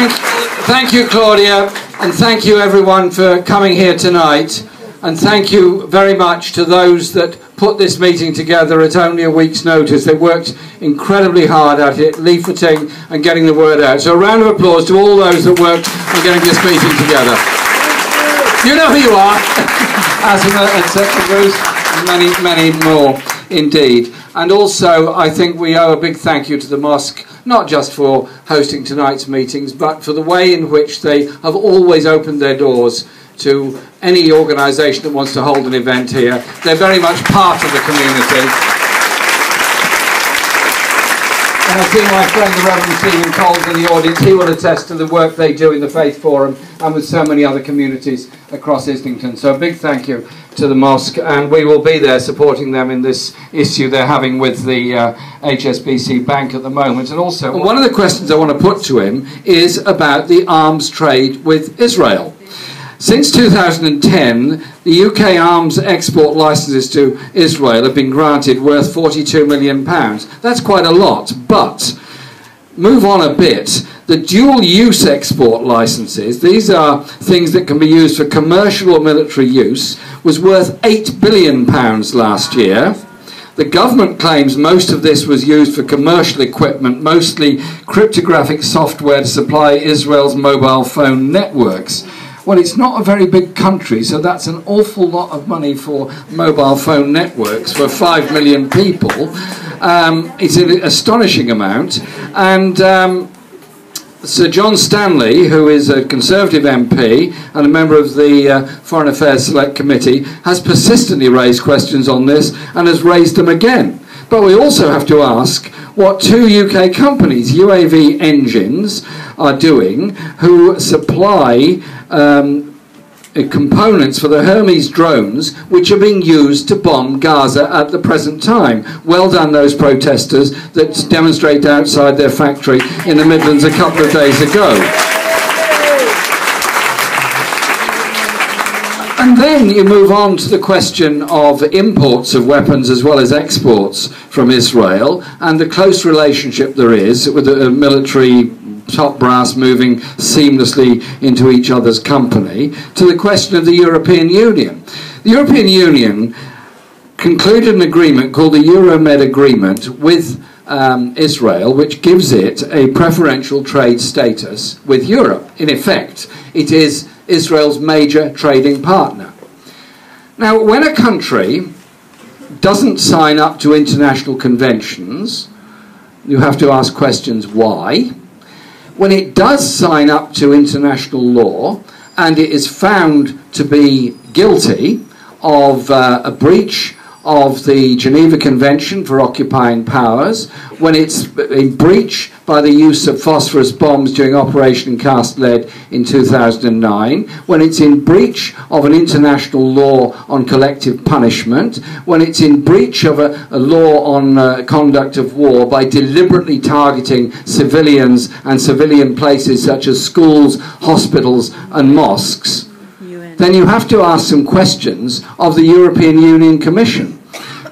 Thank you, Claudia, and thank you everyone for coming here tonight, and thank you very much to those that put this meeting together at only a week's notice. They worked incredibly hard at it, leafleting and getting the word out. So a round of applause to all those that worked on getting this meeting together. You know who you are, Asima, etc. Bruce, and many more indeed. And also, I think we owe a big thank you to the mosque, not just for hosting tonight's meetings, but for the way in which they have always opened their doors to any organisation that wants to hold an event here. They're very much part of the community. And I see my friend the Reverend Stephen Coles in the audience. He will attest to the work they do in the Faith Forum and with so many other communities across Islington. So a big thank you to the mosque, and we will be there supporting them in this issue they're having with the HSBC Bank at the moment. And also, one of the questions I want to put to him is about the arms trade with Israel. Since 2010, the UK arms export licences to Israel have been granted worth £42 million. That's quite a lot, but move on a bit. The dual-use export licences, these are things that can be used for commercial or military use, was worth £8 billion last year. The government claims most of this was used for commercial equipment, mostly cryptographic software to supply Israel's mobile phone networks. Well, it's not a very big country, so that's an awful lot of money for mobile phone networks for 5 million people. It's an astonishing amount. And Sir John Stanley, who is a Conservative MP and a member of the Foreign Affairs Select Committee, has persistently raised questions on this and has raised them again. But we also have to ask what two UK companies, UAV Engines, are doing, who supply components for the Hermes drones, which are being used to bomb Gaza at the present time. Well done, those protesters that demonstrated outside their factory in the Midlands a couple of days ago. And then you move on to the question of imports of weapons as well as exports from Israel, and the close relationship there is with the military top brass moving seamlessly into each other's company, to the question of the European Union. The European Union concluded an agreement called the Euromed Agreement with Israel, which gives it a preferential trade status with Europe. In effect, it is Israel's major trading partner. Now, when a country doesn't sign up to international conventions, you have to ask questions why. When it does sign up to international law and it is found to be guilty of a breach of the Geneva Convention for Occupying Powers, when it's in breach by the use of phosphorus bombs during Operation Cast Lead in 2009, when it's in breach of an international law on collective punishment, when it's in breach of a law on conduct of war by deliberately targeting civilians and civilian places such as schools, hospitals and mosques, then you have to ask some questions of the European Union Commission.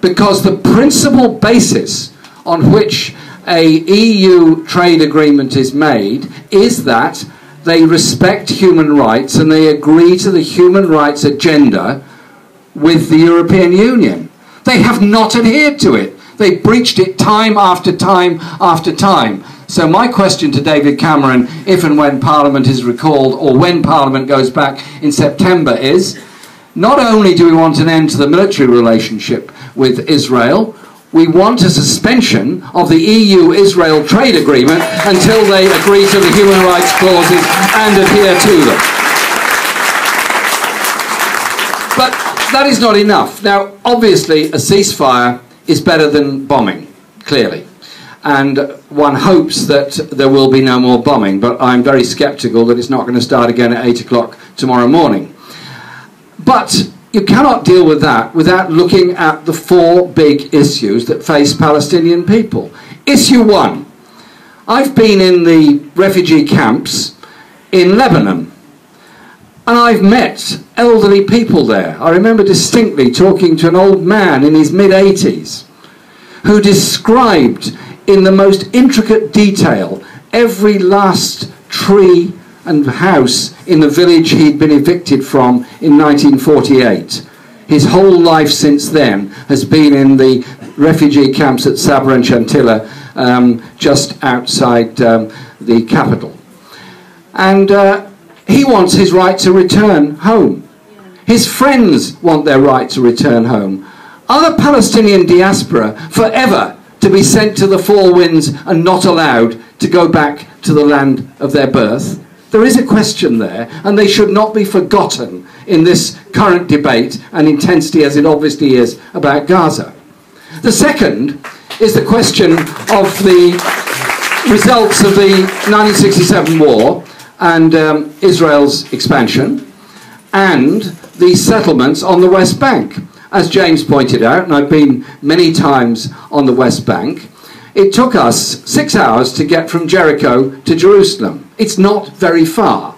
Because the principal basis on which a EU trade agreement is made is that they respect human rights and they agree to the human rights agenda with the European Union. They have not adhered to it. They breached it time after time after time. So my question to David Cameron, if and when Parliament is recalled, or when Parliament goes back in September, is not only do we want an end to the military relationship with Israel, we want a suspension of the EU-Israel trade agreement until they agree to the human rights clauses and adhere to them. But that is not enough. Now, obviously, a ceasefire is better than bombing, clearly. And one hopes that there will be no more bombing, but I'm very sceptical that it's not going to start again at 8 o'clock tomorrow morning. But you cannot deal with that without looking at the four big issues that face Palestinian people. Issue one. I've been in the refugee camps in Lebanon, and I've met elderly people there. I remember distinctly talking to an old man in his mid-80s who described in the most intricate detail every last tree and house in the village he'd been evicted from in 1948. His whole life since then has been in the refugee camps at Sabra and Chantilla, just outside the capital. And he wants his right to return home. His friends want their right to return home. Are the Palestinian diaspora forever to be sent to the four winds and not allowed to go back to the land of their birth? There is a question there, and they should not be forgotten in this current debate and intensity as it obviously is about Gaza. The second is the question of the results of the 1967 war and Israel's expansion and the settlements on the West Bank. As James pointed out, and I've been many times on the West Bank, it took us 6 hours to get from Jericho to Jerusalem. It's not very far.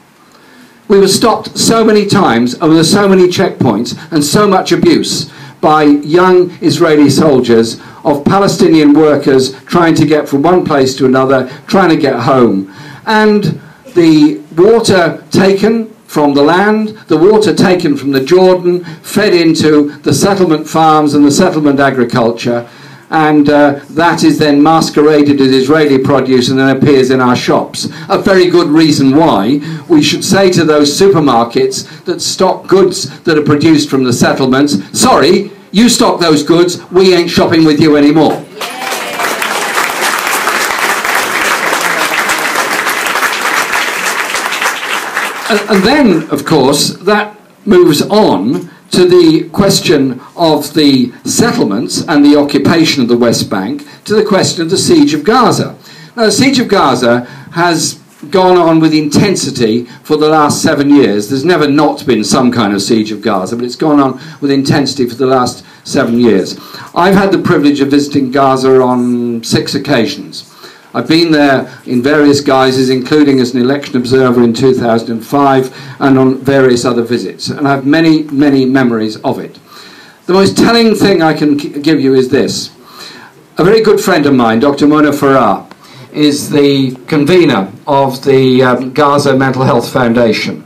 We were stopped so many times, and there were so many checkpoints and so much abuse by young Israeli soldiers of Palestinian workers trying to get from one place to another, trying to get home. And the water taken from the land, the water taken from the Jordan, fed into the settlement farms and the settlement agriculture, and that is then masqueraded as Israeli produce and then appears in our shops. A very good reason why we should say to those supermarkets that stock goods that are produced from the settlements, sorry, you stock those goods, we ain't shopping with you anymore. And then, of course, that moves on to the question of the settlements and the occupation of the West Bank, to the question of the siege of Gaza. Now, the siege of Gaza has gone on with intensity for the last 7 years. There's never not been some kind of siege of Gaza, but it's gone on with intensity for the last 7 years. I've had the privilege of visiting Gaza on 6 occasions. I've been there in various guises, including as an election observer in 2005 and on various other visits, and I have many, many memories of it. The most telling thing I can give you is this. A very good friend of mine, Dr. Mona Farah, is the convener of the Gaza Mental Health Foundation.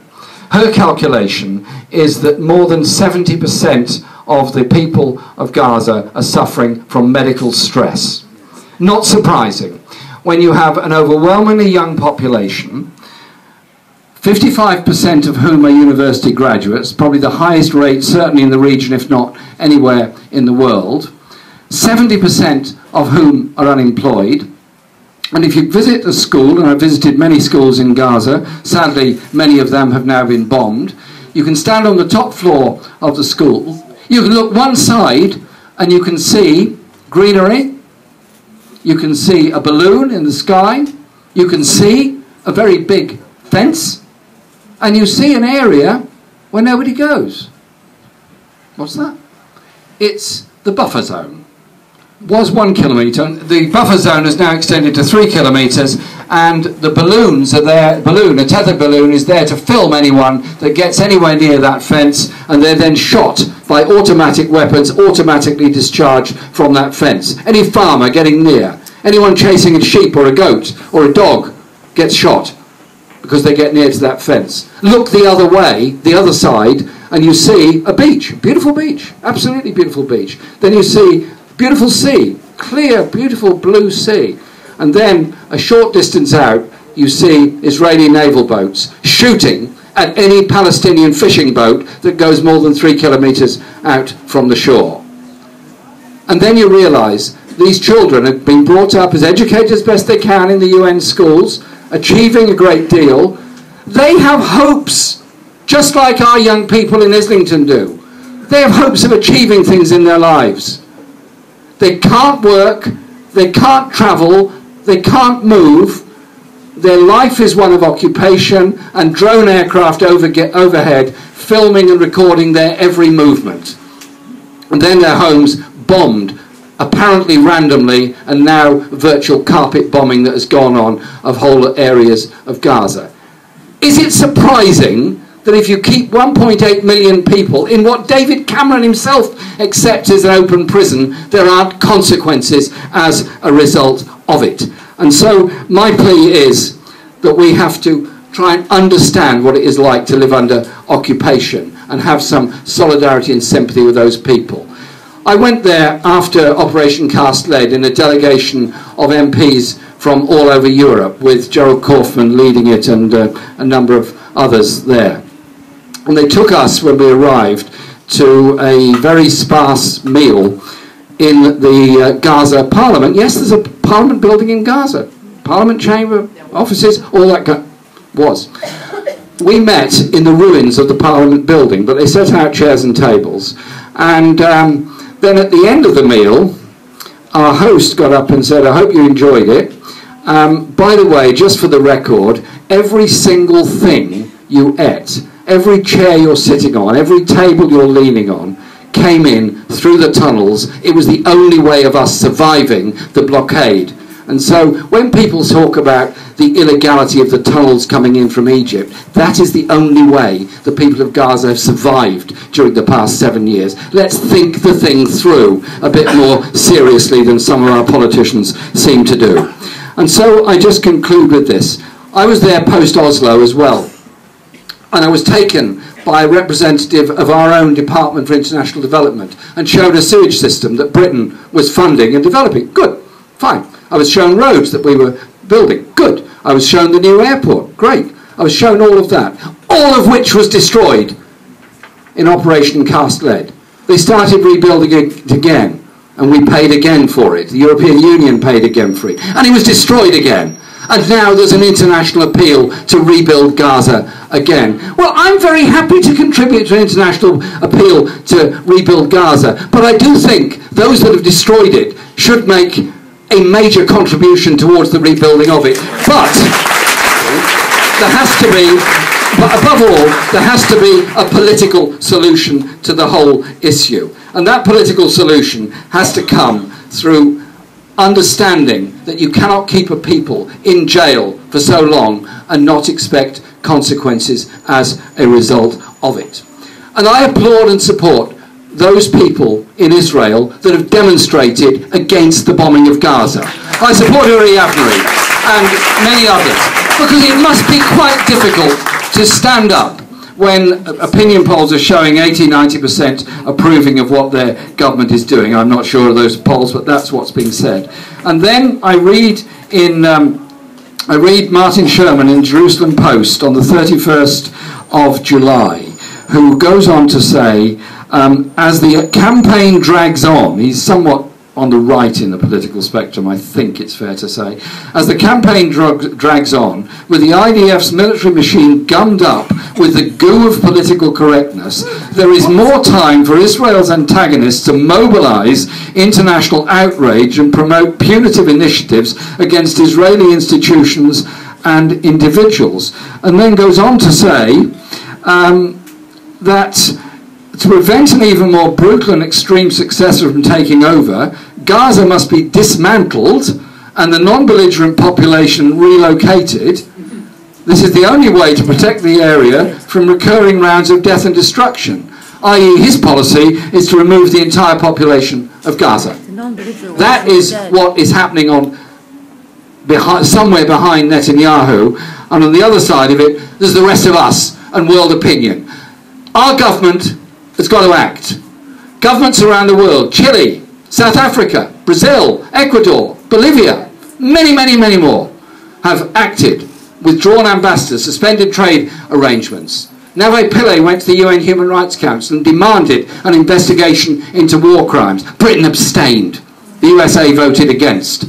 Her calculation is that more than 70% of the people of Gaza are suffering from medical stress. Not surprising. When you have an overwhelmingly young population, 55% of whom are university graduates, probably the highest rate certainly in the region, if not anywhere in the world, 70% of whom are unemployed. And if you visit a school, and I've visited many schools in Gaza, sadly many of them have now been bombed, you can stand on the top floor of the school, you can look one side and you can see greenery, you can see a balloon in the sky, you can see a very big fence, and you see an area where nobody goes. What's that? It's the buffer zone. Was 1 kilometre. The buffer zone has now extended to 3 kilometres, and the balloons are there. A tethered balloon is there to film anyone that gets anywhere near that fence, and they're then shot by automatic weapons automatically discharged from that fence. Any farmer getting near, anyone chasing a sheep or a goat or a dog gets shot because they get near to that fence. Look the other way, the other side, and you see a beach, beautiful beach, absolutely beautiful beach. Then you see beautiful sea, clear, beautiful blue sea. And then a short distance out, you see Israeli naval boats shooting at any Palestinian fishing boat that goes more than 3 kilometres out from the shore. And then you realise these children have been brought up as educated as best they can in the UN schools, achieving a great deal. They have hopes, just like our young people in Islington do. They have hopes of achieving things in their lives. They can't work, they can't travel, they can't move. Their life is one of occupation and drone aircraft overhead, filming and recording their every movement. And then their homes bombed, apparently randomly, and now virtual carpet bombing that has gone on of whole areas of Gaza. Is it surprising that if you keep 1.8 million people in what David Cameron himself accepts as an open prison, there aren't consequences as a result of it? And so my plea is that we have to try and understand what it is like to live under occupation and have some solidarity and sympathy with those people. I went there after Operation Cast Lead in a delegation of MPs from all over Europe, with Gerald Kaufman leading it and a number of others there. And they took us, when we arrived, to a very sparse meal in the Gaza Parliament. Yes, there's a Parliament building in Gaza. Parliament chamber, offices, all that was. We met in the ruins of the Parliament building, but they set out chairs and tables. And then at the end of the meal, our host got up and said, "I hope you enjoyed it. By the way, just for the record, every single thing you ate, every chair you're sitting on, every table you're leaning on, came in through the tunnels. It was the only way of us surviving the blockade." And so when people talk about the illegality of the tunnels coming in from Egypt, that is the only way the people of Gaza have survived during the past 7 years. Let's think the thing through a bit more seriously than some of our politicians seem to do. And so I just conclude with this. I was there post-Oslo as well, and I was taken by a representative of our own Department for International Development and showed a sewage system that Britain was funding and developing. Good, fine. I was shown roads that we were building. Good. I was shown the new airport. Great. I was shown all of that, all of which was destroyed in Operation Cast Lead. They started rebuilding it again, and we paid again for it. The European Union paid again for it, and it was destroyed again. And now there's an international appeal to rebuild Gaza again. Well, I'm very happy to contribute to an international appeal to rebuild Gaza, but I do think those that have destroyed it should make a major contribution towards the rebuilding of it. But there has to be, but above all, there has to be a political solution to the whole issue. And that political solution has to come through understanding that you cannot keep a people in jail for so long and not expect consequences as a result of it. And I applaud and support those people in Israel that have demonstrated against the bombing of Gaza. I support Uri Avnery and many others, because it must be quite difficult to stand up when opinion polls are showing 80–90% approving of what their government is doing. I'm not sure of those polls, but that's what's being said. And then I read Martin Sherman in Jerusalem Post on the 31st of July, who goes on to say, as the campaign drags on, he's somewhat on the right in the political spectrum, I think it's fair to say, as the campaign drags on, with the IDF's military machine gummed up with the goo of political correctness, there is more time for Israel's antagonists to mobilize international outrage and promote punitive initiatives against Israeli institutions and individuals. And then goes on to say that to prevent an even more brutal and extreme successor from taking over, Gaza must be dismantled and the non-belligerent population relocated. This is the only way to protect the area from recurring rounds of death and destruction, i.e. his policy is to remove the entire population of Gaza. That is what is happening somewhere behind Netanyahu, and on the other side of it, there's the rest of us and world opinion. Our government has got to act. Governments around the world, Chile, South Africa, Brazil, Ecuador, Bolivia, many, many, many more, have acted, withdrawn ambassadors, suspended trade arrangements. Nave Pillay went to the UN Human Rights Council and demanded an investigation into war crimes. Britain abstained. The USA voted against.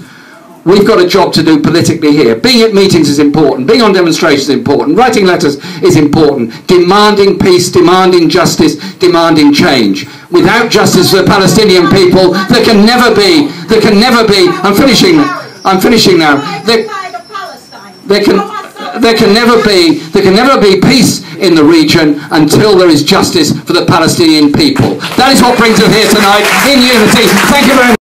We've got a job to do politically here. Being at meetings is important. Being on demonstrations is important. Writing letters is important. Demanding peace, demanding justice, demanding change. Without justice for the Palestinian people, there can never be, I'm finishing now. There can never be peace in the region until there is justice for the Palestinian people. That is what brings us here tonight in unity. Thank you very much.